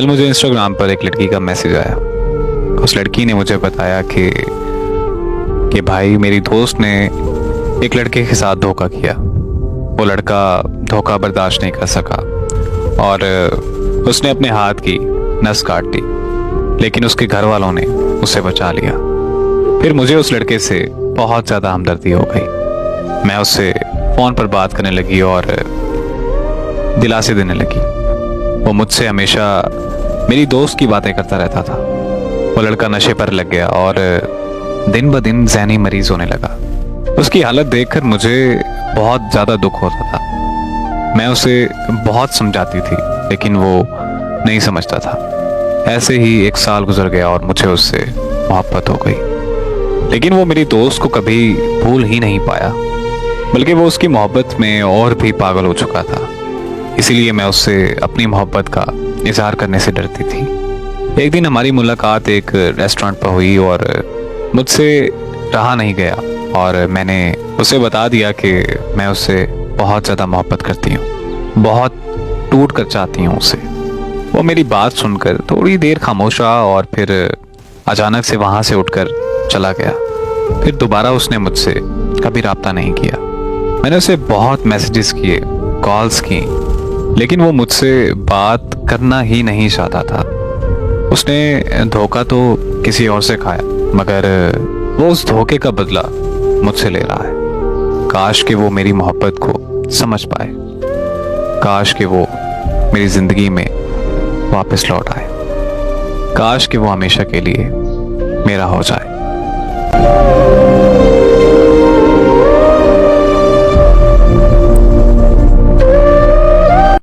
कल मुझे इंस्टाग्राम पर एक लड़की का मैसेज आया। उस लड़की ने मुझे बताया कि भाई मेरी दोस्त ने एक लड़के के साथ धोखा किया। वो लड़का धोखा बर्दाश्त नहीं कर सका और उसने अपने हाथ की नस काट दी, लेकिन उसके घर वालों ने उसे बचा लिया। फिर मुझे उस लड़के से बहुत ज़्यादा हमदर्दी हो गई। मैं उससे फ़ोन पर बात करने लगी और दिलासे देने लगी। वो मुझसे हमेशा मेरी दोस्त की बातें करता रहता था। वो लड़का नशे पर लग गया और दिन ब दिन ज़हनी मरीज होने लगा। उसकी हालत देखकर मुझे बहुत ज़्यादा दुख होता था। मैं उसे बहुत समझाती थी, लेकिन वो नहीं समझता था। ऐसे ही 1 साल गुजर गया और मुझे उससे मोहब्बत हो गई, लेकिन वो मेरी दोस्त को कभी भूल ही नहीं पाया, बल्कि वो उसकी मोहब्बत में और भी पागल हो चुका था। इसीलिए मैं उससे अपनी मोहब्बत का इजहार करने से डरती थी। एक दिन हमारी मुलाकात एक रेस्टोरेंट पर हुई और मुझसे रहा नहीं गया और मैंने उसे बता दिया कि मैं उससे बहुत ज़्यादा मोहब्बत करती हूँ, बहुत टूट कर चाहती हूँ उसे। वो मेरी बात सुनकर थोड़ी देर खामोश रहा और फिर अचानक से वहाँ से उठकर चला गया। फिर दोबारा उसने मुझसे कभी रब्ता नहीं किया। मैंने उसे बहुत मैसेजेस किए, कॉल्स की, लेकिन वो मुझसे बात करना ही नहीं चाहता था। उसने धोखा तो किसी और से खाया, मगर वो उस धोखे का बदला मुझसे ले रहा है। काश कि वो मेरी मोहब्बत को समझ पाए, काश कि वो मेरी ज़िंदगी में वापस लौट आए, काश कि वो हमेशा के लिए मेरा हो जाए।